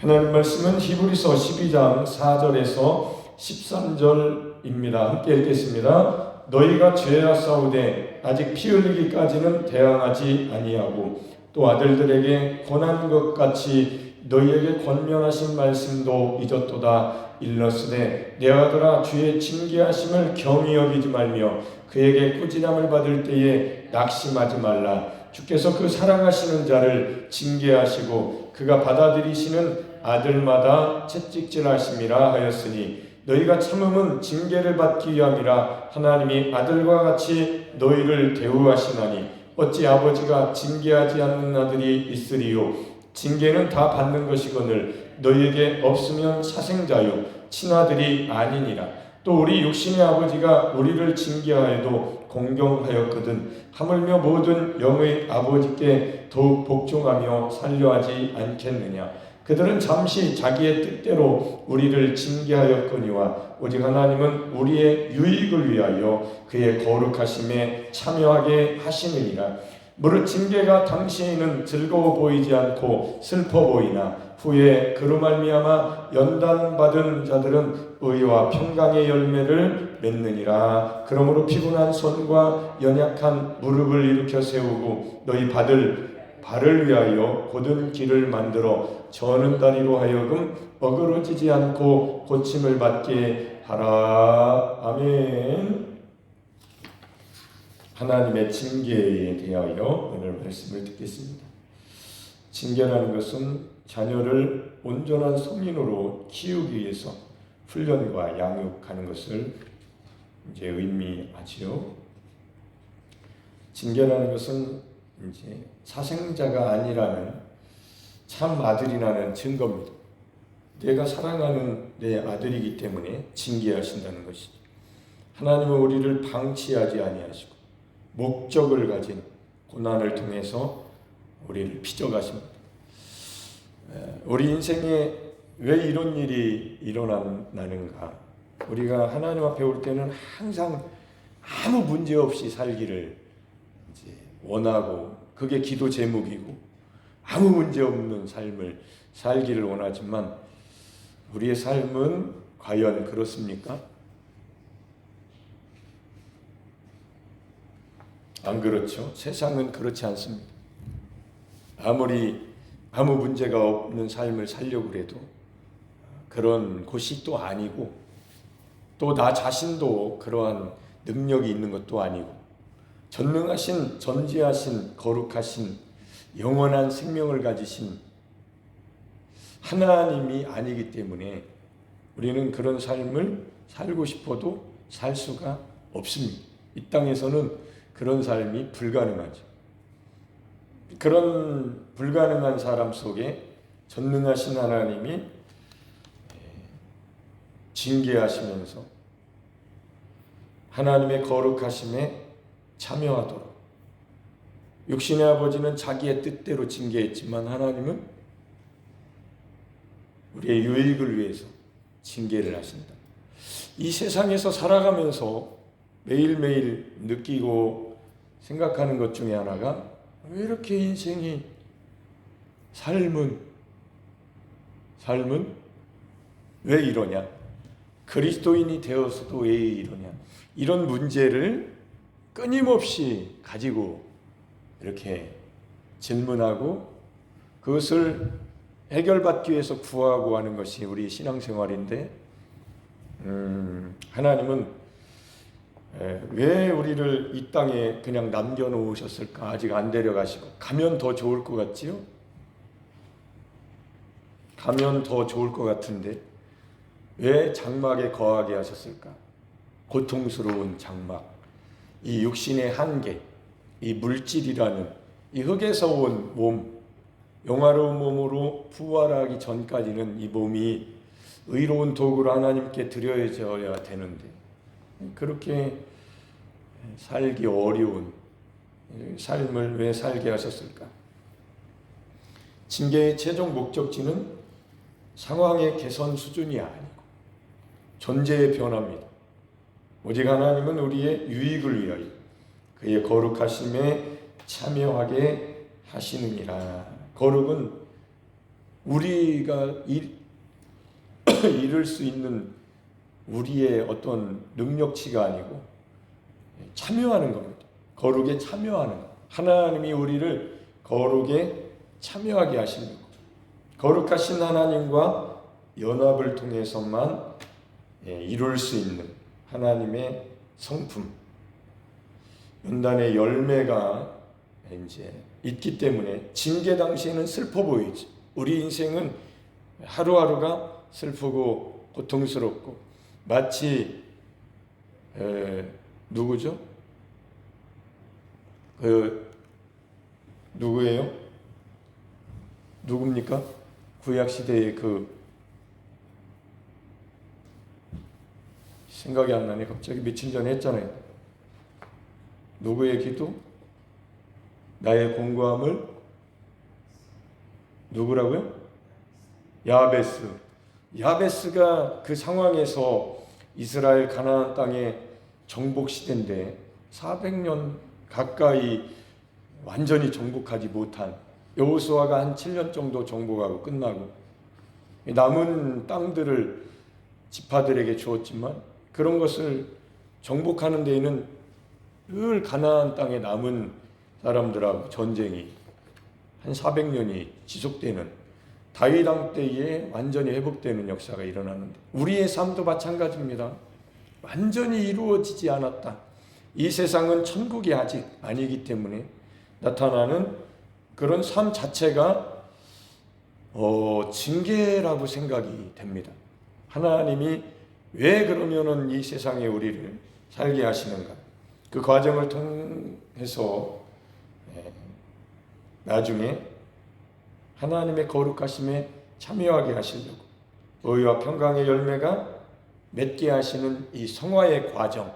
하나님 말씀은 히브리서 12장 4절에서 13절입니다. 함께 읽겠습니다. 너희가 죄하사오되 아직 피 흘리기까지는 대항하지 아니하고 또 아들들에게 권한 것 같이 너희에게 권면하신 말씀도 잊었도다. 일렀으되 내 아들아 주의 징계하심을 경히 여기지 말며 그에게 꾸지람을 받을 때에 낙심하지 말라. 주께서 그 사랑하시는 자를 징계하시고 그가 받아들이시는 아들마다 채찍질하심이라 하였으니 너희가 참음은 징계를 받기 위함이라. 하나님이 아들과 같이 너희를 대우하시나니 어찌 아버지가 징계하지 않는 아들이 있으리요. 징계는 다 받는 것이거늘 너희에게 없으면 사생자요 친아들이 아니니라. 또 우리 육신의 아버지가 우리를 징계하여도 공경하였거든 하물며 모든 영의 아버지께 더욱 복종하며 살려하지 않겠느냐. 그들은 잠시 자기의 뜻대로 우리를 징계하였거니와 오직 하나님은 우리의 유익을 위하여 그의 거룩하심에 참여하게 하시느니라. 무릇 징계가 당시에는 즐거워 보이지 않고 슬퍼 보이나 후에 그로 말미암아 연단받은 자들은 의와 평강의 열매를 맺느니라. 그러므로 피곤한 손과 연약한 무릎을 일으켜 세우고 너희 발을 위하여 곧은 길을 만들어 저는 다리로 하여금 어그러지지 않고 고침을 받게 하라. 아멘. 하나님의 징계에 대하여 오늘 말씀을 듣겠습니다. 징계라는 것은 자녀를 온전한 성인으로 키우기 위해서 훈련과 양육하는 것을 이제 의미하지요. 징계라는 것은 이제 사생자가 아니라는 참 아들이라는 증거입니다. 내가 사랑하는 내 아들이기 때문에 징계하신다는 것이죠. 하나님은 우리를 방치하지 아니하시고 목적을 가진 고난을 통해서 우리를 빚어가십니다. 우리 인생에 왜 이런 일이 일어나는가? 우리가 하나님 앞에 올 때는 항상 아무 문제 없이 살기를 이제 원하고 그게 기도 제목이고 아무 문제 없는 삶을 살기를 원하지만 우리의 삶은 과연 그렇습니까? 안 그렇죠? 세상은 그렇지 않습니다. 아무 문제가 없는 삶을 살려고 해도 그런 곳이 또 아니고 또 나 자신도 그러한 능력이 있는 것도 아니고 전능하신 전지하신 거룩하신 영원한 생명을 가지신 하나님이 아니기 때문에 우리는 그런 삶을 살고 싶어도 살 수가 없습니다. 이 땅에서는 그런 삶이 불가능하죠. 그런 불가능한 사람 속에 전능하신 하나님이 징계하시면서 하나님의 거룩하심에 참여하도록 육신의 아버지는 자기의 뜻대로 징계했지만 하나님은 우리의 유익을 위해서 징계를 하신다. 이 세상에서 살아가면서 매일매일 느끼고 생각하는 것 중에 하나가 왜 이렇게 인생이 삶은 왜 이러냐? 그리스도인이 되어서도 왜 이러냐? 이런 문제를 끊임없이 가지고 이렇게 질문하고 그것을 해결받기 위해서 구하고 하는 것이 우리 신앙생활인데 하나님은 왜 우리를 이 땅에 그냥 남겨놓으셨을까? 아직 안 데려가시고 가면 더 좋을 것 같지요? 가면 더 좋을 것 같은데 왜 장막에 거하게 하셨을까? 고통스러운 장막, 이 육신의 한계, 이 물질이라는 이 흙에서 온 몸, 영화로운 몸으로 부활하기 전까지는 이 몸이 의로운 도구로 하나님께 드려져야 되는데 그렇게 살기 어려운 삶을 왜 살게 하셨을까? 징계의 최종 목적지는 상황의 개선 수준이 아니고 존재의 변화입니다. 오직 하나님은 우리의 유익을 위하여 그의 거룩하심에 참여하게 하시느니라. 거룩은 우리가 이룰 수 있는 우리의 어떤 능력치가 아니고 참여하는 겁니다. 거룩에 참여하는 것. 하나님이 우리를 거룩에 참여하게 하신 것. 거룩하신 하나님과 연합을 통해서만 이룰 수 있는 하나님의 성품, 연단의 열매가 이제 있기 때문에 징계 당시에는 슬퍼 보이지. 우리 인생은 하루하루가 슬프고 고통스럽고 마치 누구죠? 누구예요? 누굽니까? 구약 시대의 생각이 안 나네. 갑자기 며칠 전에 했잖아요. 누구의 기도? 나의 공고함을 누구라고요? 야베스. 야베스가 그 상황에서 이스라엘 가나안 땅의 정복 시대인데 400년 가까이 완전히 정복하지 못한, 여호수아가 한 7년 정도 정복하고 끝나고 남은 땅들을 지파들에게 주었지만 그런 것을 정복하는 데에는 늘 가나안 땅에 남은 사람들하고 전쟁이 한 400년이 지속되는, 다윗 왕 때에 완전히 회복되는 역사가 일어나는데 우리의 삶도 마찬가지입니다. 완전히 이루어지지 않았다. 이 세상은 천국이 아직 아니기 때문에 나타나는 그런 삶 자체가 징계라고 생각이 됩니다. 하나님이 왜 그러면은 이 세상에 우리를 살게 하시는가? 그 과정을 통해서 나중에 하나님의 거룩하심에 참여하게 하시려고 의와 평강의 열매가 맺게 하시는 이 성화의 과정.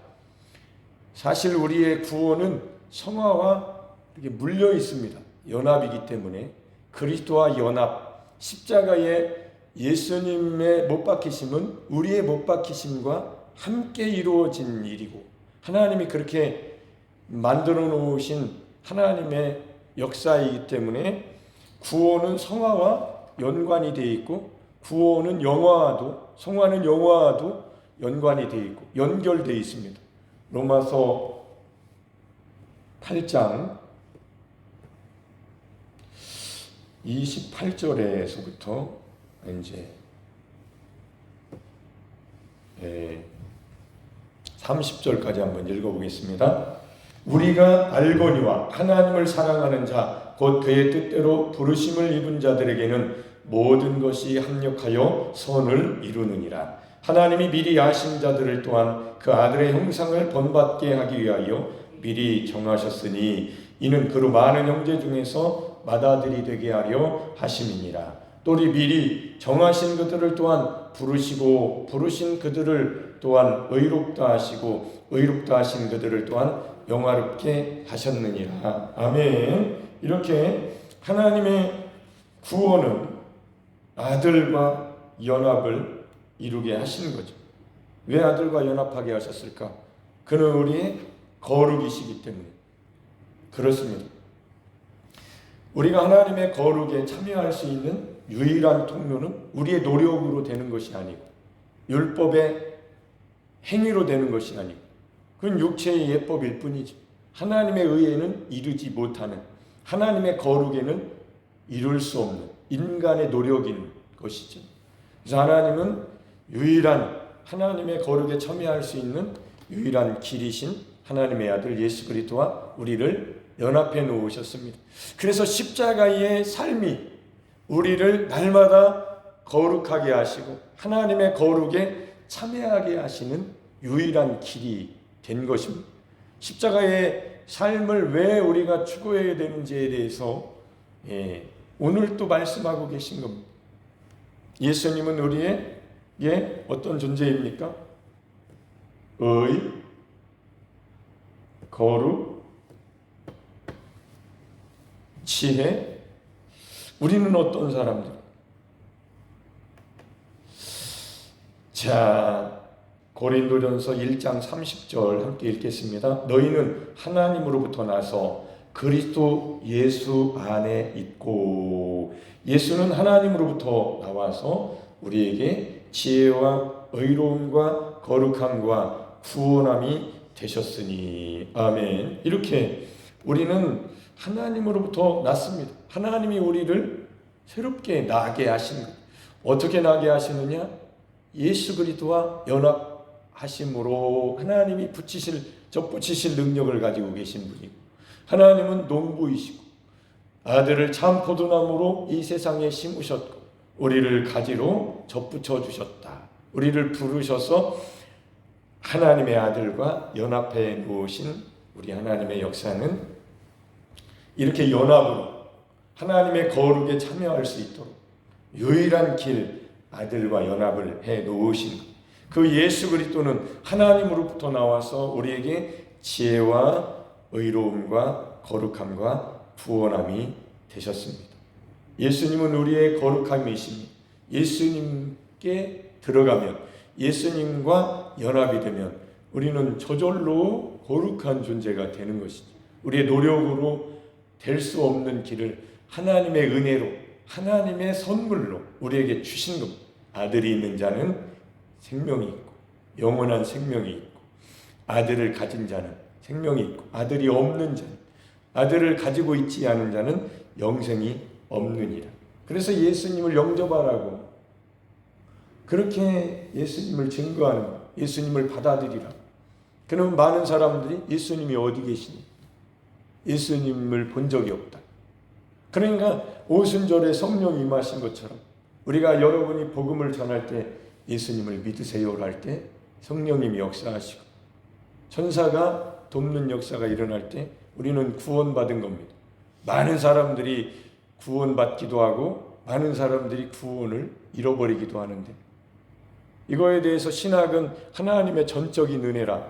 사실 우리의 구원은 성화와 이렇게 물려 있습니다. 연합이기 때문에 그리스도와 연합, 십자가의 예수님의 못 박히심은 우리의 못 박히심과 함께 이루어진 일이고 하나님이 그렇게 만들어 놓으신 하나님의 역사이기 때문에 구원은 성화와 연관이 되어 있고 구원은 영화와도, 성화는 영화와도 연관이 되어 있고 연결되어 있습니다. 로마서 8장 28절에서부터 이제 30절까지 한번 읽어보겠습니다. 우리가 알거니와 하나님을 사랑하는 자 곧 그의 뜻대로 부르심을 입은 자들에게는 모든 것이 합력하여 선을 이루느니라. 하나님이 미리 아신 자들을 또한 그 아들의 형상을 본받게 하기 위하여 미리 정하셨으니 이는 그로 많은 형제 중에서 맏아들이 되게 하려 하심이니라. 또리 미리 정하신 그들을 또한 부르시고 부르신 그들을 또한 의롭다 하시고 의롭다 하신 그들을 또한 영화롭게 하셨느니라. 아멘. 이렇게 하나님의 구원은 아들과 연합을 이루게 하신 거죠. 왜 아들과 연합하게 하셨을까? 그는 우리의 거룩이시기 때문에 그렇습니다. 우리가 하나님의 거룩에 참여할 수 있는 유일한 통로는 우리의 노력으로 되는 것이 아니고 율법의 행위로 되는 것이 아니고 그건 육체의 예법일 뿐이죠. 하나님의 의에는 이르지 못하는, 하나님의 거룩에는 이룰 수 없는 인간의 노력인 것이죠. 그래서 하나님은 유일한 하나님의 거룩에 참여할 수 있는 유일한 길이신 하나님의 아들 예수 그리스도와 우리를 연합해 놓으셨습니다. 그래서 십자가의 삶이 우리를 날마다 거룩하게 하시고 하나님의 거룩에 참여하게 하시는 유일한 길이 된 것입니다. 십자가의 삶을 왜 우리가 추구해야 되는지에 대해서 오늘 또 말씀하고 계신 겁니다. 예수님은 우리의 어떤 존재입니까? 의, 거룩, 지혜. 우리는 어떤 사람들? 자, 고린도전서 1장 30절 함께 읽겠습니다. 너희는 하나님으로부터 나서 그리스도 예수 안에 있고, 예수는 하나님으로부터 나와서 우리에게 지혜와 의로움과 거룩함과 구원함이 되셨으니. 아멘. 이렇게 우리는 하나님으로부터 났습니다. 하나님이 우리를 새롭게 나게 하신 것. 어떻게 나게 하시느냐? 예수 그리스도와 연합하심으로 하나님이 접붙이실 능력을 가지고 계신 분이고, 하나님은 농부이시고 아들을 참 포도나무로 이 세상에 심으셨고 우리를 가지로 접붙여 주셨다. 우리를 부르셔서 하나님의 아들과 연합해 놓으신 우리 하나님의 역사는 이렇게 연합으로 하나님의 거룩에 참여할 수 있도록 유일한 길, 아들과 연합을 해 놓으신 그 예수 그리스도는 하나님으로부터 나와서 우리에게 지혜와 의로움과 거룩함과 구원함이 되셨습니다. 예수님은 우리의 거룩함이십니다. 예수님께 들어가면, 예수님과 연합이 되면 우리는 저절로 거룩한 존재가 되는 것이죠. 우리의 노력으로 될 수 없는 길을 하나님의 은혜로, 하나님의 선물로 우리에게 주신 것. 아들이 있는 자는 생명이 있고 영원한 생명이 있고, 아들을 가진 자는 생명이 있고, 아들이 없는 자는, 아들을 가지고 있지 않은 자는 영생이 없느니라. 그래서 예수님을 영접하라고, 그렇게 예수님을 증거하는 거야. 예수님을 받아들이라. 그러면 많은 사람들이 예수님이 어디 계시니? 예수님을 본 적이 없다. 그러니까 오순절에 성령이 임하신 것처럼 우리가 여러분이 복음을 전할 때 예수님을 믿으세요 할 때 성령님이 역사하시고, 천사가 돕는 역사가 일어날 때 우리는 구원받은 겁니다. 많은 사람들이 구원받기도 하고 많은 사람들이 구원을 잃어버리기도 하는데, 이거에 대해서 신학은 하나님의 전적인 은혜라,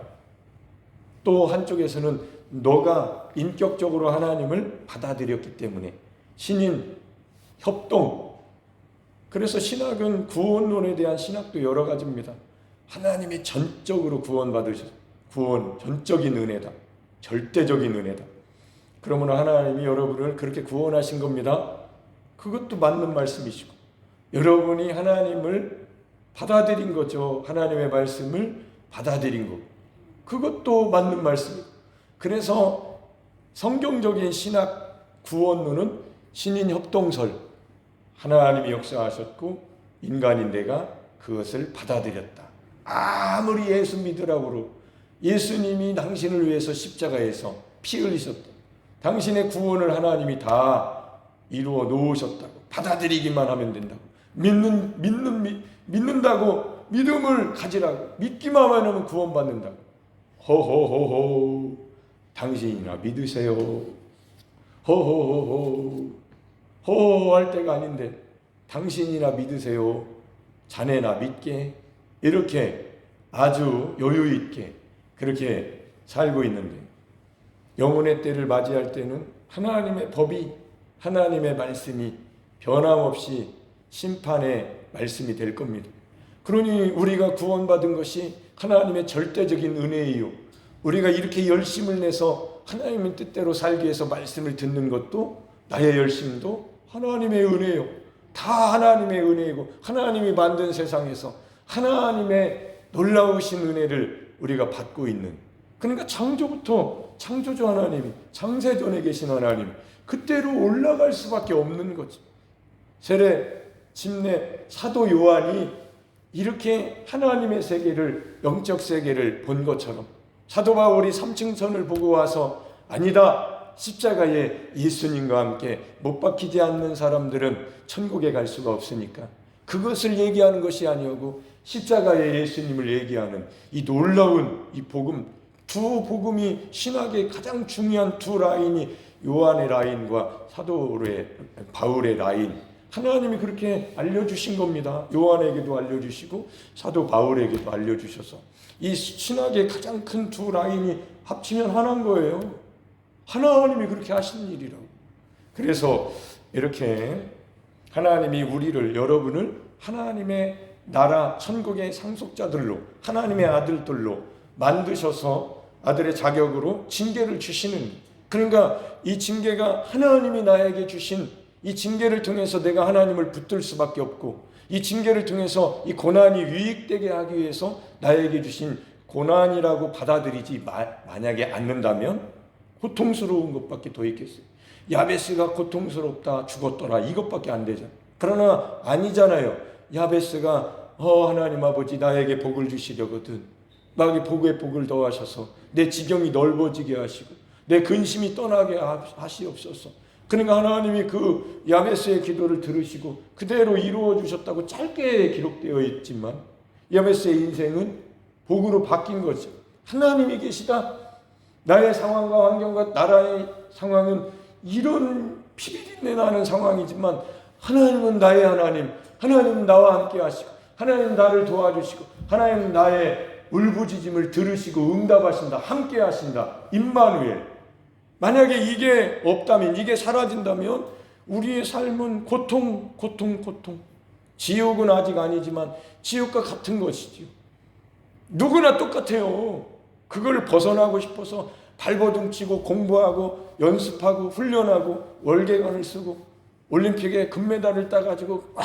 또 한쪽에서는 너가 인격적으로 하나님을 받아들였기 때문에 신인 협동. 그래서 신학은 구원론에 대한 신학도 여러 가지입니다. 하나님이 전적으로 구원받으셔서 구원, 전적인 은혜다, 절대적인 은혜다. 그러므로 하나님이 여러분을 그렇게 구원하신 겁니다. 그것도 맞는 말씀이시고, 여러분이 하나님을 받아들인 거죠. 하나님의 말씀을 받아들인 거, 그것도 맞는 말씀이고. 그래서 성경적인 신학 구원론은 신인 협동설, 하나님이 역사하셨고 인간인 내가 그것을 받아들였다. 아무리 예수 믿으라고, 예수님이 당신을 위해서 십자가에서 피 흘리셨다, 당신의 구원을 하나님이 다 이루어 놓으셨다고 받아들이기만 하면 된다고, 믿는다고, 믿음을 가지라고, 믿기만 하면 구원받는다고. 호호호호, 당신이나 믿으세요. 호호호호, 호호할 때가 아닌데 당신이나 믿으세요, 자네나 믿게, 이렇게 아주 여유 있게 그렇게 살고 있는데, 영혼의 때를 맞이할 때는 하나님의 법이, 하나님의 말씀이 변함없이 심판의 말씀이 될 겁니다. 그러니 우리가 구원받은 것이 하나님의 절대적인 은혜이요, 우리가 이렇게 열심을 내서 하나님의 뜻대로 살기 위해서 말씀을 듣는 것도, 나의 열심도 하나님의 은혜요. 다 하나님의 은혜이고, 하나님이 만든 세상에서 하나님의 놀라우신 은혜를 우리가 받고 있는, 그러니까 창조부터 창조주 하나님이, 창세전에 계신 하나님, 그때로 올라갈 수밖에 없는 거지. 세례, 침례, 사도 요한이 이렇게 하나님의 세계를, 영적 세계를 본 것처럼 사도 바울이 3층 선을 보고 와서, 아니다, 십자가에 예수님과 함께 못 박히지 않는 사람들은 천국에 갈 수가 없으니까 그것을 얘기하는 것이 아니고 십자가에 예수님을 얘기하는 이 놀라운 이 복음, 두 복음이 신학의 가장 중요한 두 라인이 요한의 라인과 바울의 라인, 하나님이 그렇게 알려주신 겁니다. 요한에게도 알려주시고 사도 바울에게도 알려주셔서 이 신학의 가장 큰 두 라인이 합치면 하나인 거예요. 하나님이 그렇게 하신 일이라고. 그래서 이렇게 하나님이 우리를, 여러분을 하나님의 나라 천국의 상속자들로, 하나님의 아들들로 만드셔서 아들의 자격으로 징계를 주시는, 그러니까 이 징계가 하나님이 나에게 주신 이 징계를 통해서 내가 하나님을 붙들 수밖에 없고, 이 징계를 통해서 이 고난이 유익되게 하기 위해서 나에게 주신 고난이라고 받아들이지 만약에 않는다면 고통스러운 것밖에 더 있겠어요. 야베스가 고통스럽다, 죽었더라, 이것밖에 안 되잖아요. 그러나 아니잖아요. 야베스가 하나님 아버지 나에게 복을 주시려거든 나에게 복에 복을 더하셔서 내 지경이 넓어지게 하시고 내 근심이 떠나게 하시옵소서. 그러니까 하나님이 그 야베스의 기도를 들으시고 그대로 이루어 주셨다고 짧게 기록되어 있지만 야베스의 인생은 복으로 바뀐 거죠. 하나님이 계시다. 나의 상황과 환경과 나라의 상황은 이런 피비린내 나는 상황이지만 하나님은 나의 하나님, 하나님은 나와 함께 하시고 하나님은 나를 도와주시고 하나님은 나의 울부짖음을 들으시고 응답하신다, 함께 하신다. 임마누엘. 만약에 이게 없다면, 이게 사라진다면 우리의 삶은 고통. 지옥은 아직 아니지만 지옥과 같은 것이지요. 누구나 똑같아요. 그걸 벗어나고 싶어서 발버둥 치고 공부하고 연습하고 훈련하고 월계관을 쓰고 올림픽에 금메달을 따가지고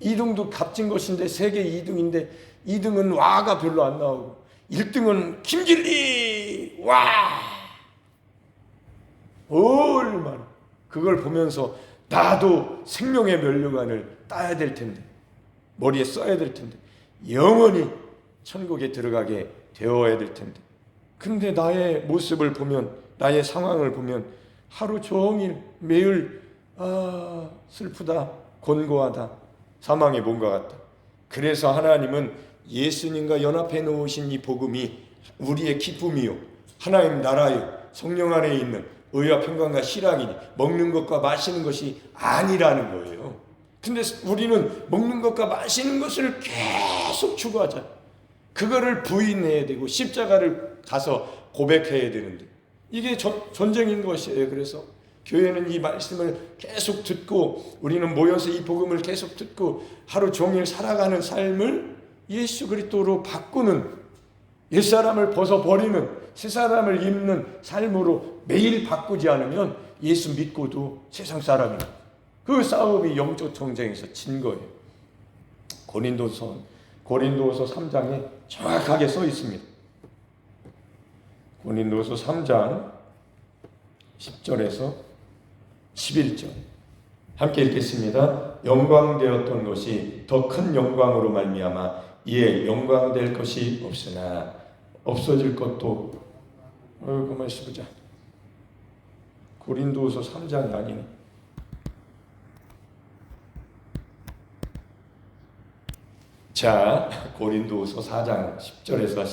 2등도 값진 것인데 세계 2등인데 2등은 와가 별로 안 나오고 1등은 김길리 얼마나 그걸 보면서 나도 생명의 면류관을 따야 될 텐데 머리에 써야 될 텐데 영원히 천국에 들어가게 되어야 될 텐데 근데 나의 모습을 보면 나의 상황을 보면 하루 종일 매일 슬프다 곤고하다 사망의 몸과 같다. 그래서 하나님은 예수님과 연합해 놓으신 이 복음이 우리의 기쁨이요 하나님 나라요 성령 안에 있는 의와 평강과 실학이니 먹는 것과 마시는 것이 아니라는 거예요. 근데 우리는 먹는 것과 마시는 것을 계속 추구하잖아요. 그거를 부인해야 되고 십자가를 가서 고백해야 되는데 이게 전쟁인 것이에요. 그래서 교회는 이 말씀을 계속 듣고 우리는 모여서 이 복음을 계속 듣고 하루 종일 살아가는 삶을 예수 그리스도로 바꾸는 옛사람을 벗어버리는 새사람을 입는 삶으로 매일 바꾸지 않으면 예수 믿고도 세상 사람이 그 싸움이 영적 전쟁에서 진 거예요. 고린도서 3장에 정확하게 써 있습니다. 고린도서 3장 10절에서 11절 함께 읽겠습니다. 영광되었던 것이 더 큰 영광으로 말미암아 이에 영광될 것이 없으나 없어질 것도 그만 보자. 고린도서 3장이 아니네. 자, 고린도서 4장 10절에서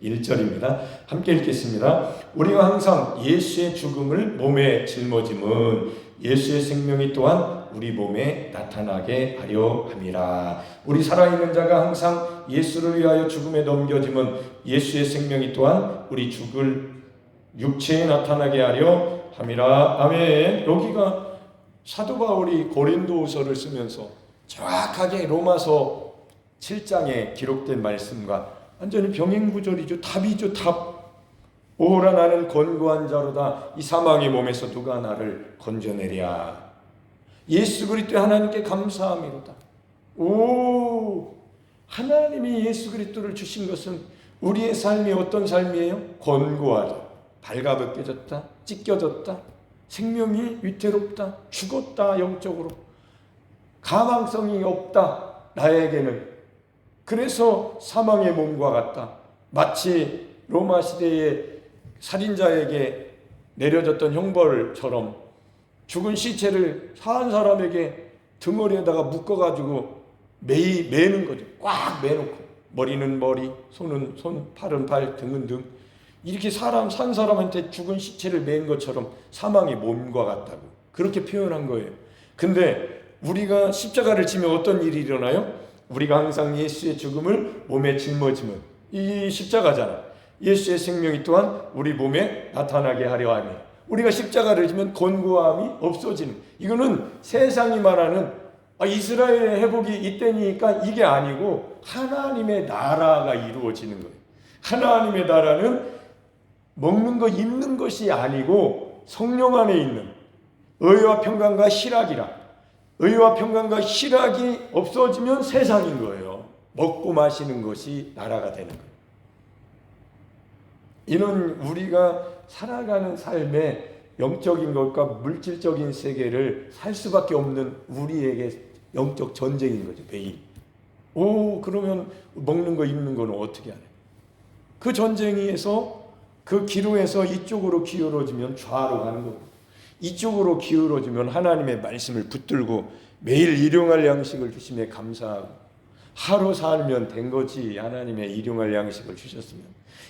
11절입니다. 함께 읽겠습니다. 우리가 항상 예수의 죽음을 몸에 짊어짐은 예수의 생명이 또한 우리 몸에 나타나게 하려 함이라. 우리 살아있는 자가 항상 예수를 위하여 죽음에 넘겨짐은 예수의 생명이 또한 우리 죽을 육체에 나타나게 하려 함이라. 아멘. 여기가 사도 바울이 고린도서를 쓰면서 정확하게 로마서 7장에 기록된 말씀과 완전히 병행구절이죠. 답이죠. 답. 오라 나는 권고한 자로다. 이 사망의 몸에서 누가 나를 건져내랴. 예수 그리스도의 하나님께 감사함이로다. 하나님이 예수 그리스도를 주신 것은 우리의 삶이 어떤 삶이에요? 권고하다. 발가벗겨졌다. 찢겨졌다. 생명이 위태롭다. 죽었다. 영적으로. 가망성이 없다. 나에게는. 그래서 사망의 몸과 같다. 마치 로마 시대의 살인자에게 내려졌던 형벌처럼 죽은 시체를 사한 사람에게 등허리에다가 묶어가지고 매는 거죠. 꽉 매놓고 머리는 머리, 손은 손, 팔은 팔, 등은 등 이렇게 산 사람한테 죽은 시체를 맨 것처럼 사망의 몸과 같다고 그렇게 표현한 거예요. 근데 우리가 십자가를 지면 어떤 일이 일어나요? 우리가 항상 예수의 죽음을 몸에 짊어지면 이 십자가잖아. 예수의 생명이 또한 우리 몸에 나타나게 하려 하며 우리가 십자가를 지면 권고함이 없어지는 이거는 세상이 말하는 이스라엘의 회복이 이때니까 이게 아니고 하나님의 나라가 이루어지는 거예요. 하나님의 나라는 먹는 거 입는 것이 아니고 성령 안에 있는 의와 평강과 희락이라. 의와 평강과 희락이 없어지면 세상인 거예요. 먹고 마시는 것이 나라가 되는 거예요. 이는 우리가 살아가는 삶의 영적인 것과 물질적인 세계를 살 수밖에 없는 우리에게 영적 전쟁인 거죠. 매일. 그러면 먹는 거 입는 거는 어떻게 하냐. 그 전쟁에서 그 기로에서 이쪽으로 기울어지면 좌로 가는 거고, 이쪽으로 기울어지면 하나님의 말씀을 붙들고 매일 일용할 양식을 주심에 감사하고, 하루 살면 된 거지. 하나님의 일용할 양식을 주셨으면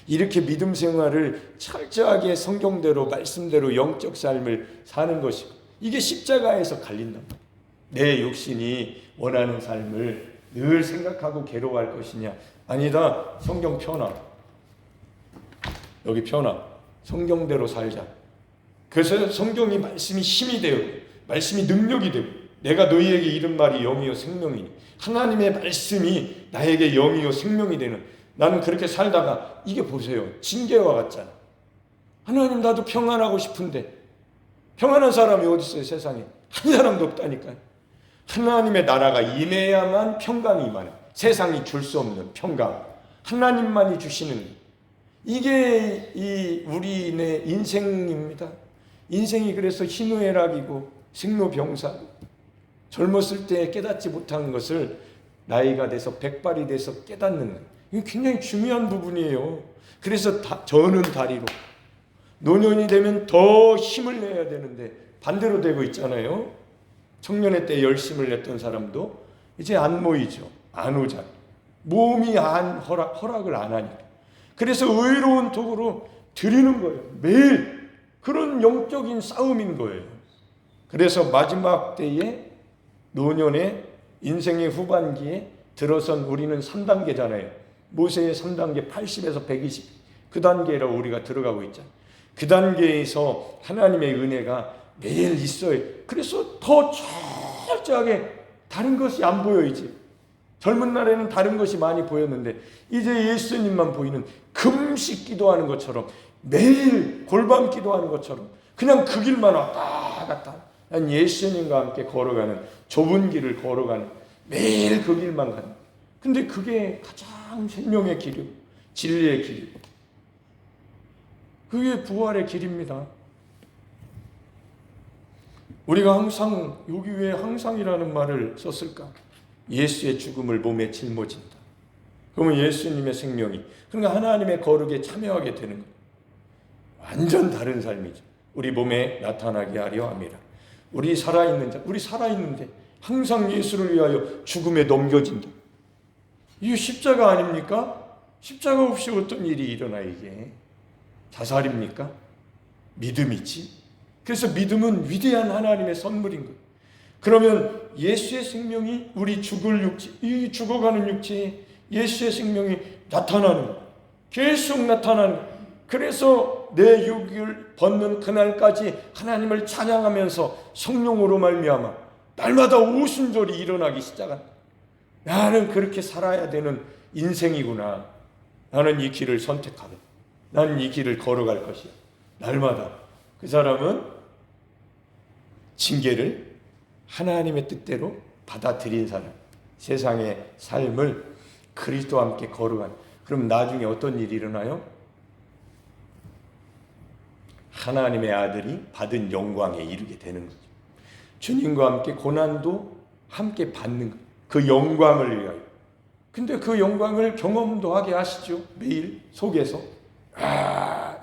이렇게 믿음 생활을 철저하게 성경대로 말씀대로 영적 삶을 사는 것이고, 이게 십자가에서 갈린단 말이에요. 내 육신이 원하는 삶을 늘 생각하고 괴로워할 것이냐. 아니다. 성경 펴놔. 여기 펴놔. 성경대로 살자. 그래서 성경이 말씀이 힘이 되고 말씀이 능력이 되고, 내가 너희에게 이른 말이 영이요 생명이니, 하나님의 말씀이 나에게 영이요 생명이 되는, 나는 그렇게 살다가 이게 보세요. 징계와 같잖아. 하나님, 나도 평안하고 싶은데 평안한 사람이 어디 있어요? 세상에 한 사람도 없다니까요. 하나님의 나라가 임해야만 평강이 임하는, 세상이 줄 수 없는 평강, 하나님만이 주시는, 이게 우리의 인생입니다. 인생이 그래서 희노애락이고 생로병사고, 젊었을 때 깨닫지 못한 것을 나이가 돼서 백발이 돼서 깨닫는 거예요. 이게 굉장히 중요한 부분이에요. 그래서 저는 다리로, 노년이 되면 더 힘을 내야 되는데 반대로 되고 있잖아요. 청년의 때 열심을 냈던 사람도 이제 안 모이죠. 안 오잖아요. 몸이 허락을 안 하니까. 그래서 의로운 도구로 드리는 거예요. 매일 그런 영적인 싸움인 거예요. 그래서 마지막 때에, 노년의 인생의 후반기에 들어선 우리는 3단계잖아요. 모세의 3단계 80에서 120, 그 단계로 우리가 들어가고 있잖아요. 그 단계에서 하나님의 은혜가 매일 있어요. 그래서 더 철저하게 다른 것이 안 보여. 이제 젊은 날에는 다른 것이 많이 보였는데 이제 예수님만 보이는, 금식 기도하는 것처럼, 매일 골방 기도하는 것처럼 그냥 그 길만 왔다 갔다, 난 예수님과 함께 걸어가는, 좁은 길을 걸어가는, 매일 그 길만 가는. 근데 그게 가장 생명의 길이고 진리의 길이고, 그게 부활의 길입니다. 우리가 항상, 여기 왜 항상이라는 말을 썼을까? 예수의 죽음을 몸에 짊어진다. 그러면 예수님의 생명이, 그러니까 하나님의 거룩에 참여하게 되는 거예요. 완전 다른 삶이죠. 우리 몸에 나타나게 하려 함이라. 우리 살아있는 자, 우리 살아있는데 항상 예수를 위하여 죽음에 넘겨진다. 이게 십자가 아닙니까? 십자가 없이 어떤 일이 일어나? 이게 자살입니까? 믿음이지. 그래서 믿음은 위대한 하나님의 선물인 거예요. 그러면 예수의 생명이 우리 죽을 육체, 이 죽어가는 육체에 예수의 생명이 나타나는 거예요. 계속 나타나는 거예요. 그래서 내 육을 벗는 그날까지 하나님을 찬양하면서 성령으로 말미암아 날마다 오순절이 일어나기 시작한다. 나는 그렇게 살아야 되는 인생이구나. 나는 이 길을 선택하고, 나는 이 길을 걸어갈 것이야. 날마다. 그 사람은 징계를 하나님의 뜻대로 받아들인 사람, 세상의 삶을 그리스도와 함께 걸어간. 그럼 나중에 어떤 일이 일어나요? 하나님의 아들이 받은 영광에 이르게 되는 거죠. 주님과 함께 고난도 함께 받는 것, 그 영광을 위하여. 근데 그 영광을 경험도 하게 하시죠. 매일 속에서.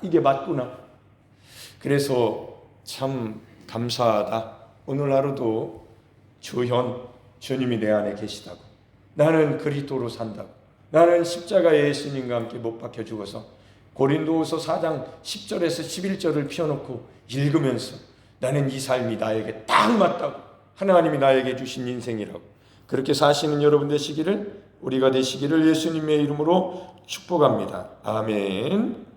이게 맞구나. 그래서 참 감사하다. 오늘 하루도 주님이 내 안에 계시다고, 나는 그리스도로 산다고, 나는 십자가에 예수님과 함께 못 박혀 죽어서 고린도후서 4장 10절에서 11절을 펴놓고 읽으면서 나는 이 삶이 나에게 딱 맞다고, 하나님이 나에게 주신 인생이라고, 그렇게 사시는 여러분 되시기를, 우리가 되시기를 예수님의 이름으로 축복합니다. 아멘.